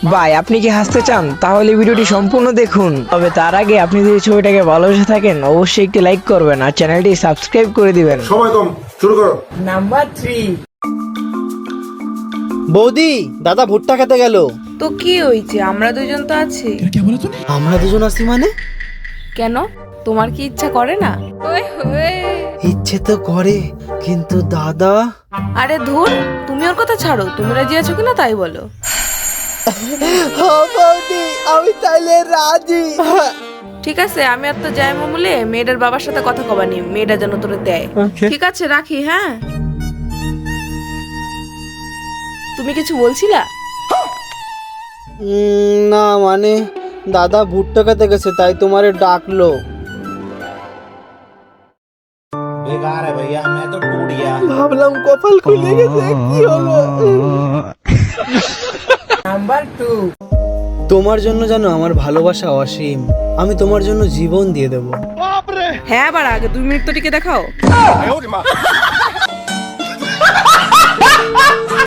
ভাই আপনি কি হাসতে চান তাহলে ভিডিওটি সম্পূর্ণ দেখুন। তবে তার আগে আপনি যদি ছবিটাকে ভালোবেসে থাকেন অবশ্যই একটি লাইক করবেন আর চ্যানেলটি সাবস্ক্রাইব করে দিবেন। সময় কম, শুরু করো। নাম্বার 3। বৌদি, দাদা ভুট্টা খেতে গেল। তো কি হয়েছে, আমরা দুজন তো আছি। আমরা দুজন আছি মানে? কেন, তোমার কি ইচ্ছা করে না? ইচ্ছে তো করে, কিন্তু দাদা। আরে ধুর, তুমি ওর কথা ছাড়ো, তুমি রাজি আছো কিনা তাই বলো। বৌদি, আমি তাইলে রাজি। ঠিক আছে, আমি আর তো যাই মামুলে মেয়েটার বাবার সাথে কথা কবানি, মেয়েটা যেন তোরে দেয়। ঠিক আছে, রাখি। হ্যাঁ, তুমি কিছু বলছিলা? না মানে দাদা ভুট্টা খেতে গেছে তাই তোমারে ডাকলো। बेकार है भैया, मैं तो टूट गया। ভাবলাম কপাল খুলে গেছে, কি হলো? নাম্বার 2। তোমার জন্য জানো আমার ভালোবাসা অসীম, আমি তোমার জন্য জীবন দিয়ে দেবো। হ্যাঁ, আবার আগে 2 মিনিট তো টিকে দেখাও।